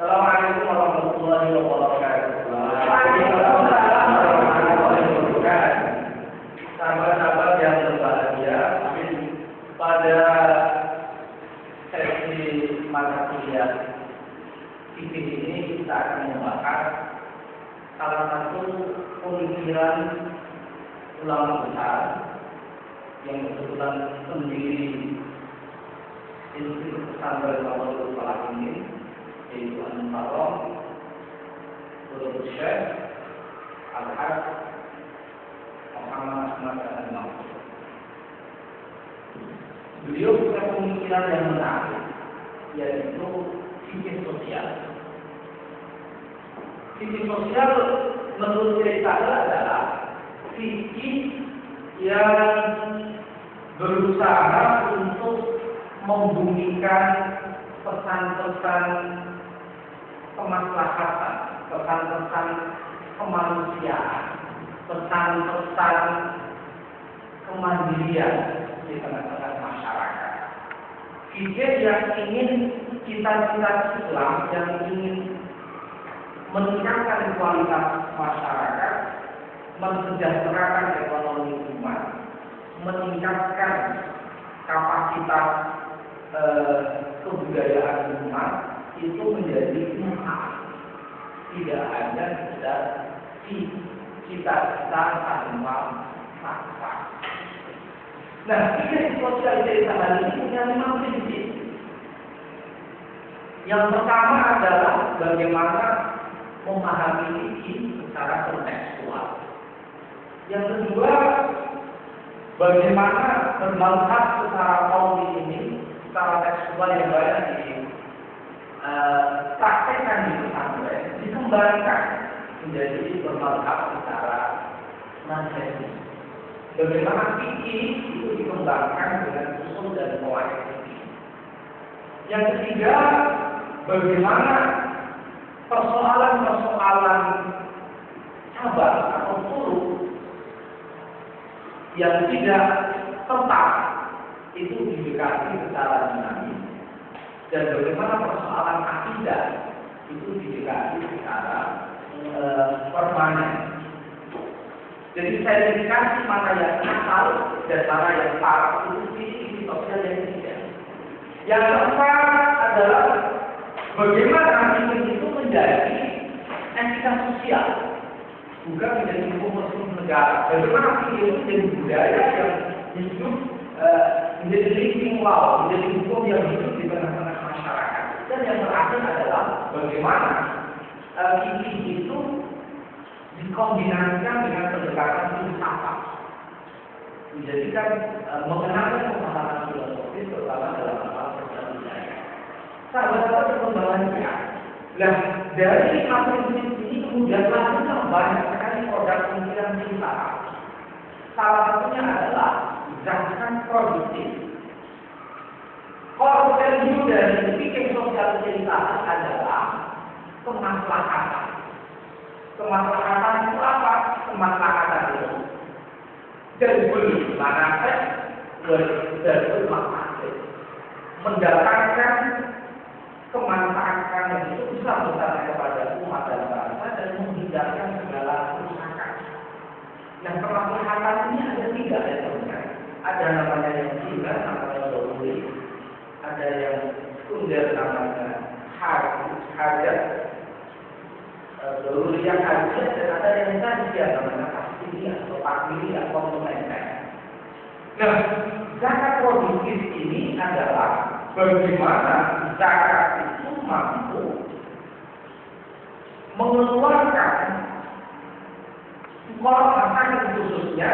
Assalamualaikum warahmatullahi wabarakatuh. Waalaikumsalam warahmatullahi wabarakatuh. Sahabat-sahabat yang berbahagia, pada sesi mata kuliah fikih ini kita akan membahas salah satu pemikiran ulama besar yang kebetulan pendiri Institut Pesantren Al Falah ini, yaitu Al-Muharram Fadilul Syekh Al-Hajj Muhammad Ahmad Al-Mansur. Beliau punya pemikiran yang menarik, yaitu fikih sosial. Fikih sosial menurut kita adalah fikih yang berusaha untuk membumikan pesan-pesan kemaslahatan, pesan-pesan kemanusiaan, pesan-pesan kemandirian di tengah-tengah masyarakat. Fikih yang ingin cita-cita Islam yang ingin meningkatkan kualitas masyarakat, mensejahterakan ekonomi umat, meningkatkan kapasitas kebudayaan umat itu menjadi manfaat, tidak hanya sekedar cita-cita tanpa manfaat. Nah, fikih sosial cerita ini punya 5 prinsip. Yang pertama adalah bagaimana memahami fikih secara kontekstual. Yang kedua, bagaimana bermanfaat secara kauli ini, secara tekstual yang banyak dipraktekkan di pesantren, dikembangkan menjadi bermanfaat secara manfaat. Bagaimana fikih itu dikembangkan dengan usul dan qawaid fikih. Yang ketiga, bagaimana persoalan-persoalan sabar atau furu yang tidak tetap itu didekati secara dinamis, dan bagaimana persoalan akidah itu didekati secara permanen. Jadi verifikasi mana yang asal dan mana yang parah itu fikih sosial yang ketiga. Yang keempat adalah bagaimana fikih itu menjadi etika sosial, bukan menjadi hukum negara. Bagaimana fikih itu menjadi budaya yang hidup, menjadi living law, menjadi hukum yang hidup di tengah-tengah masyarakat. Dan yang terakhir adalah bagaimana fikih itu dikombinasikan dengan pendekatan filsafat, menjadikan mengenalkan pemahaman filosofis terutama dalam masalah sosial budaya. Sahabat-sahabat yang berbahagia, nah dari 5 prinsip ini kemudian lahirlah banyak sekali produk pemikiran filsafat. Salah satunya adalah zakat produktif. Core value dari fikih sosial filsafat adalah kemaslahatan. Kemaslahatan itu apa? Kemaslahatan itu jalbul manafat dan manfaat, mendatangkan kemanfaatan yang itu besar-besarnya kepada umat dan bangsa dan menghindarkan segala kerusakan. Nah, kemaslahatan ini ada 3 elemennya. Ada namanya yang jiwa, namanya doruri, ada yang sekunder namanya hajat, doruri yang hajat, dan ada yang tadi namanya pasti atau pakili atau komplementer. Nah, zakat produktif ini adalah bagaimana zakat itu mampu mengeluarkan masyarakat khususnya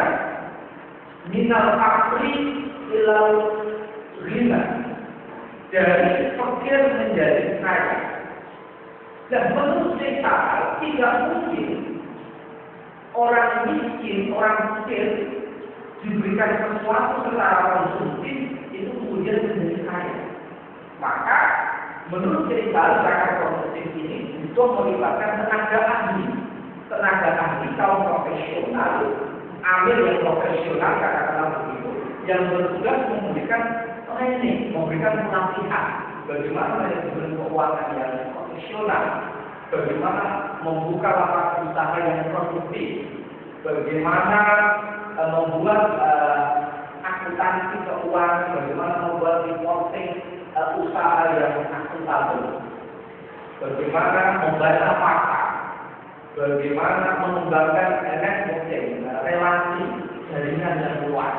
minal fakri ilal ghina, dari fakir menjadi kaya. Dan menurut kita tidak mungkin orang miskin, orang miskin diberikan sesuatu secara konsumtif itu kemudian menjadi kaya. Maka menurut cerita zakat produktif ini butuh melibatkan tenaga ahli kaum profesional, amil yang profesional katakanlah begitu, yang bertugas memberikan training, memberikan pelatihan bagaimana manajemen keuangan yang profesional operasional, bagaimana membuka lapangan usaha yang produktif, bagaimana membuat akuntansi keuangan, bagaimana membuat reporting usaha yang akuntabel, bagaimana membaca fakta, bagaimana mengembangkan networking, relasi jaringan yang luas.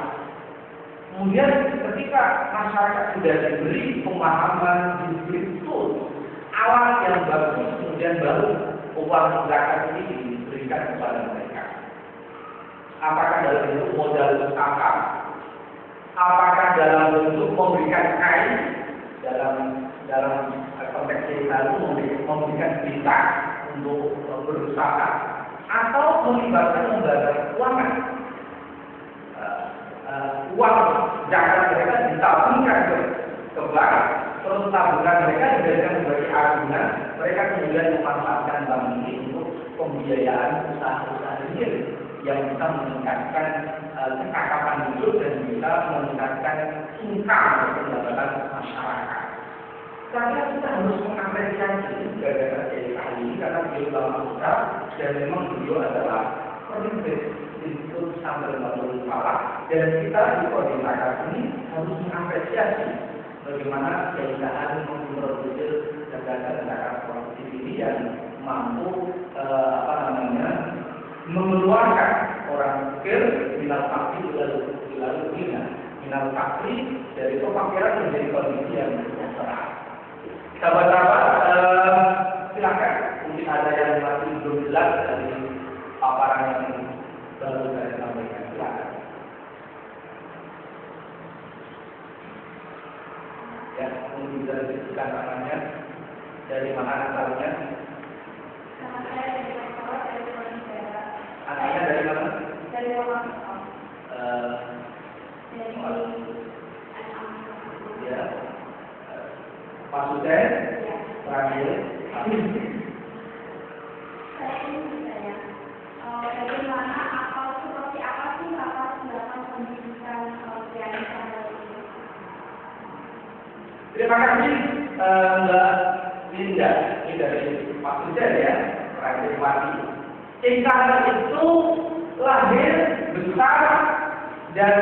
Kemudian ketika masyarakat sudah diberi pemahaman, diberi tools, alat yang bagus, kemudian baru uang zakat ini diberikan kepada mereka. Apakah dalam bentuk modal usaha, apakah dalam bentuk memberikan kain, dalam konteks kita memberikan visa untuk berusaha, atau melibatkan lembaga keuangan. Uang zakat mereka ditabungkan ke bank, terus tabungan mereka diberikan sebagai agunan, mereka kemudian memanfaatkan bank ini untuk pembiayaan usaha-usaha sendiri yang bisa meningkatkan kecakapan hidup dan bisa meningkatkan income atau pendapatan masyarakat. Saya kita harus mengapresiasi gara-gara dari kali ini karena beliau lama muda dan memang beliau adalah pemimpin Institut Sambil Membangun Kepala, dan kita di koordinator ini harus mengapresiasi bagaimana keindahan memproduksi gagasan-gagasan produktif ini yang mampu mengeluarkan orang pikir minal fakri lalu minal fakri dari pemakiran menjadi kondisi yang sejahtera. Sahabat-sahabat, silakan mungkin ada yang masih belum jelas dari paparan yang baru saya sampaikan. Silakan. Ya, mungkin bisa disebutkan namanya, dari mana asalnya? Anaknya dari mana? Dari orang. Ya. Pak Suden, terakhir. Saya ingin bertanya, bagaimana atau seperti apa sih latar belakang pendidikan pianis ini? Terima kasih Mbak Linda, ini dari Pak Suden ya, terakhir mati. Insan itu lahir, besar, dan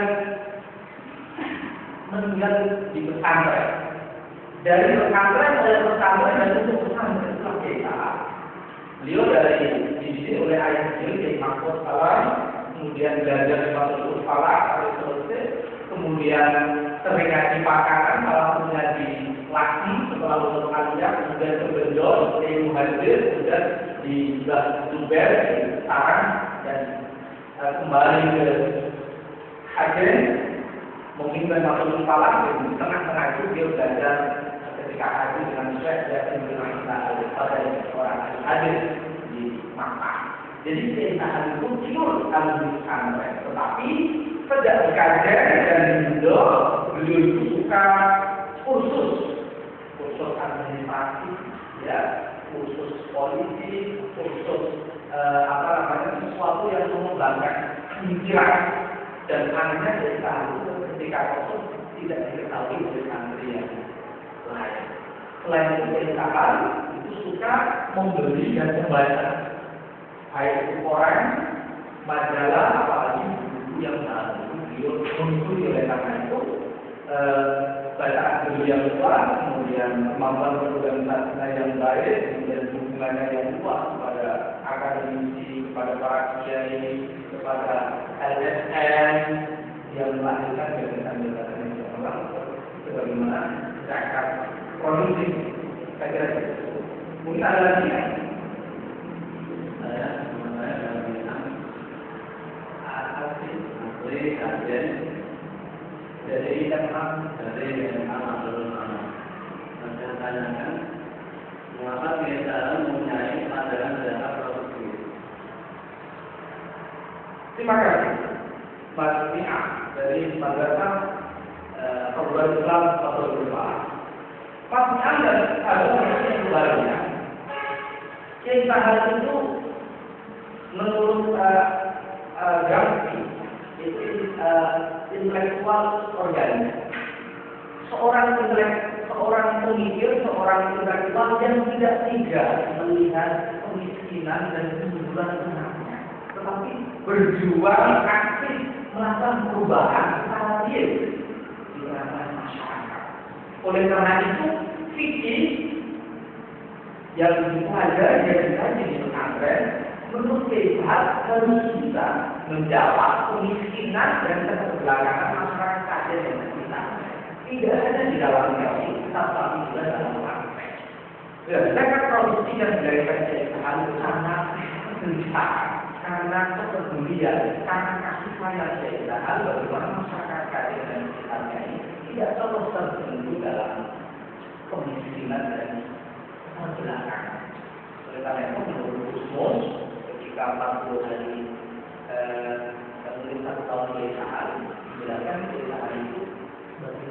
meninggal di pesantren. Dari pesantren dan untuk pesantren itulah kita. Beliau dari dididik oleh ayah beliau di Mahfud Salam, kemudian belajar di Fathul Falak, kemudian sering ngaji pakanan, salah satunya di Laki setelah lulus kuliah, kemudian ke Bendol, di Muhajir, kemudian di Zubair, di Sarang, dan kembali ke Hajen, memimpin Fathul Falak, di tengah-tengah itu dia belajar ketika haji dengan Syekh Yasin bin Aisyah pada orang hadir di Makkah. Jadi keindahan itu pure alumni pesantren, tetapi sejak di Kajen dan di Indo, beliau itu suka kursus administrasi, ya, kursus politik, kursus sesuatu yang mengembangkan pemikiran, dan anehnya dari itu ketika kursus tidak diketahui oleh santri yang lain. Selain itu keindahan itu suka membeli dan membaca, baik itu koran, majalah, apalagi buku yang baru. Beliau mengikuti oleh karena itu bacaan beliau yang luas, kemudian kemampuan berorganisasinya yang baik, kemudian hubungannya yang luas kepada akademisi, kepada para kiai, kepada LSM yang melahirkan gagasan-gagasan yang cemerlang sebagaimana zakat produktif. Saya kira itu. Mungkin ada lagi ya? Saya dalam bidang asli kajian dari SMA Abdul Rahman. Saya tanyakan, mengapa kita mempunyai pandangan zakat produktif? Terima kasih, Mas Nia dari Madrasah Perguruan Islam Fathul Falak. Pasti Anda ada yang keluarnya. Keindahan itu menurut Gampi itu intelektual organik, seorang pemikir, seorang intelektual yang tidak tega melihat kemiskinan dan kemunduran umatnya, tetapi berjuang aktif melakukan perubahan secara real di tengah masyarakat. Oleh karena itu, fikih yang dipelajari di pesantren menurut Syekh harus bisa menjawab kemiskinan dan keterbelakangan masyarakat yang kita tidak hanya di dalam teori, tapi juga dalam praktek. Ya, zakat produksi yang dilakukan Syekh itu sangat besar karena kepedulian, karena kasih sayang Syekh bagaimana masyarakat dan sekitarnya ini tidak terus terbelenggu dalam kemiskinan dan keterbelakangan. Oleh karena itu menurut Gusmus ketika 40 hari kemudian 1 tahun peliharaan dijelaskan peliharaan itu sebagai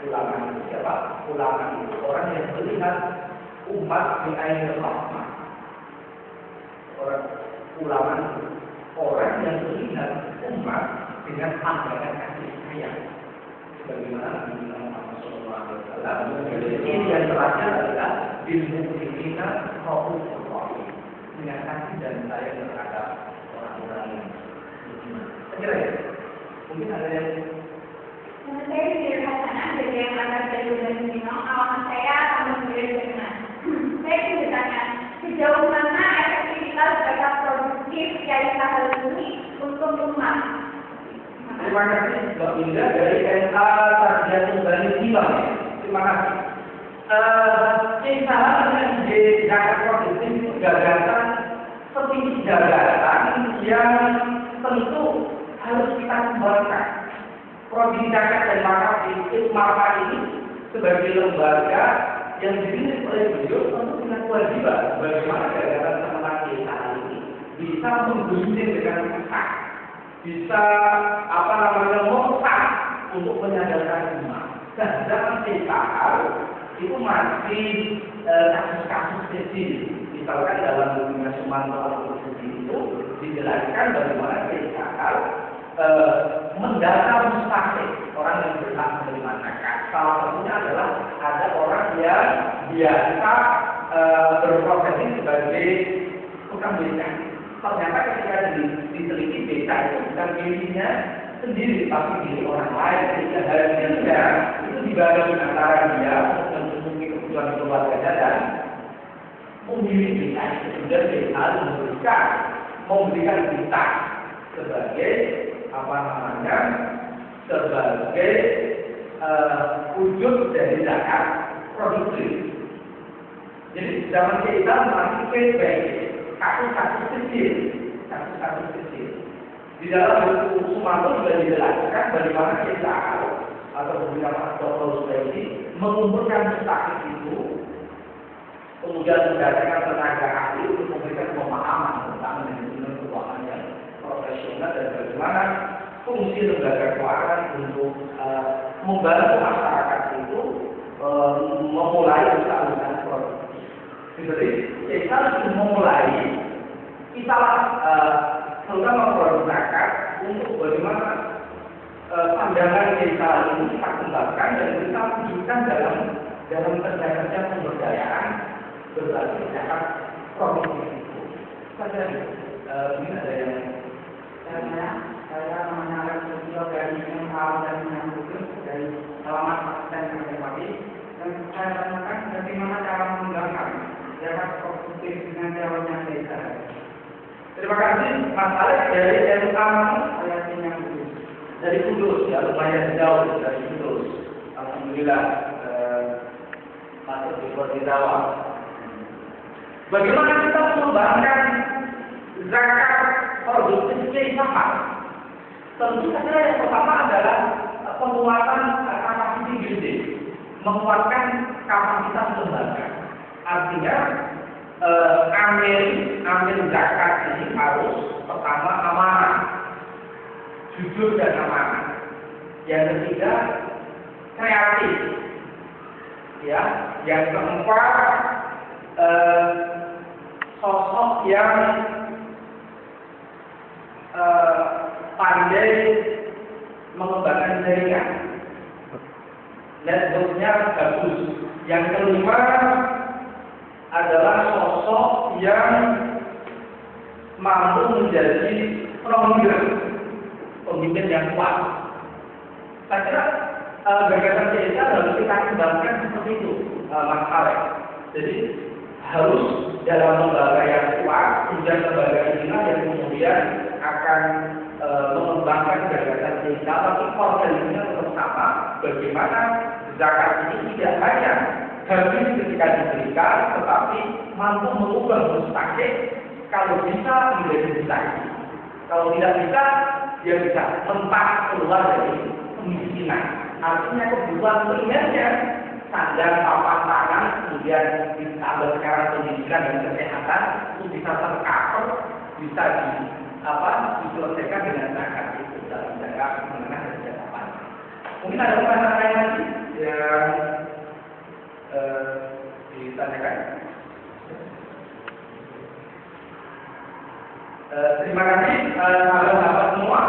ulama itu siapa? Ulama itu orang yang melihat umat di air rahmah. Ulama itu orang yang melihat umat dengan pandangan kasih sayang. Sebagaimana Nabi Muhammad SAW, ini yang terakhir adalah bil mu'minina raufur rahim, dengan kasih dan sayang terhadap orang-orang yang beriman. Kira ya, mungkin ada yang saya di sana jadi yang akan jadi dan minum awal saya akan menjadi dengan saya ingin bertanya sejauh mana efektivitas zakat produktif yang hal ini untuk umat. Terima kasih Mbak Indah dari MA Sarjana Bani Silang. Terima kasih. Kisah di zakat produktif itu gagasan seperti gagasan yang tentu harus kita kembangkan. Prodi zakat dan makaf ini sebagai lembaga yang dipimpin oleh beliau tentu punya kewajiban bagaimana gagasan teman kita ini bisa menggunting dengan sah, bisa memaksa untuk menyadarkan umat. Dan dalam PKR itu masih kasus-kasus kecil. Misalkan dalam dunia Sumatera itu dijelaskan bagaimana PKR mendata mustahil orang yang berhak menerima zakat. Salah satunya adalah ada orang yang biasa berprofesi sebagai tukang beca. Ternyata ketika diteliti beca itu bukan dirinya sendiri, tapi diri orang lain. Sehingga hasilnya itu dibagi antara dia untuk mencukupi kebutuhan keluarganya dan pemilik beca itu. Kemudian beca memberikan beca sebagai sebagai wujud dari zakat produktif. Jadi zaman kita masih payback, kasus-kasus kecil. Di dalam buku Sumanto sudah dijelaskan bagaimana kita atau beberapa dokter spesialis mengumpulkan mustahil itu, kemudian mendatangkan tenaga ahli untuk memberikan pemahaman tentang manajemen keuangan yang profesional dan bagaimana fungsi lembaga keuangan untuk membantu masyarakat itu memulai usaha-usaha produktif. Jadi kita harus memulai terutama produk zakat untuk bagaimana pandangan kita ini kita kembangkan dan kita wujudkan dalam kerja pemberdayaan berbasis zakat produktif itu. Mungkin ada yang saya mengenal beliau dari MA dan Menyambutkan dari alamat dan konservasi, dan saya tanyakan bagaimana cara mengembangkan zakat produktif dengan caranya desa. Terima kasih Mas Alex dari MA saya Menyambutkan dari Kudus, ya lumayan jauh dari Kudus. Alhamdulillah masuk di Kota Jawa. Bagaimana kita mengembangkan zakat produktif sama? Tentu saja yang pertama adalah penguatan kapasitas building, menguatkan kapasitas lembaga. Artinya amil zakat ini harus pertama amanah, jujur dan amanah. Yang ketiga kreatif, ya. Yang keempat sosok yang pandai mengembangkan jaringan. networknya bagus. Yang kelima adalah sosok yang mampu menjadi pemimpin yang kuat. Saya kira gagasan CSR harus kita kembangkan seperti itu, Mas Alex. Jadi harus dalam lembaga yang kuat, kemudian lembaga inilah yang kemudian akan mengembangkan gagasan CSR, tapi organisasinya tetap sama. Bagaimana zakat ini tidak hanya habis ketika diberikan, tetapi mampu mengubah mustahil kalau bisa menjadi bisa. Kalau tidak bisa, dia bisa mentak keluar dari kemiskinan. Artinya kebutuhan primernya sandang, papan tangan, kemudian ditambah sekarang pendidikan dan kesehatan itu bisa tercover, bisa diselesaikan dengan zakat itu dalam jangka menengah dan jangka panjang. Mungkin ada pertanyaan lain lagi yang ditanyakan. Terima kasih sahabat-sahabat semua.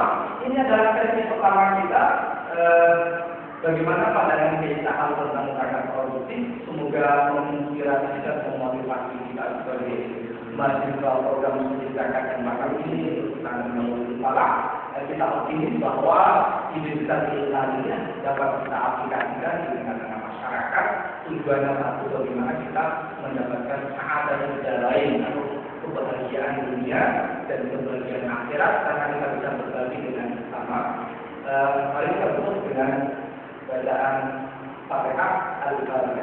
Ini adalah sesi pertama kita. Bagaimana pandangan kita tentang zakat produktif. Semoga menginspirasi dan memotivasi kita sebagai mahasiswa program studi zakat yang bakal ini untuk kita mengelola. Kita optimis bahwa identitas ini dapat kita aplikasikan di tengah-tengah masyarakat. Tujuannya satu, bagaimana kita mendapatkan saadat dan lain atau kebahagiaan dunia dan kebahagiaan akhirat, karena kita bisa berbagi dengan bersama. Mari kita tutup dengan bacaan Fatihah Al-Fatihah.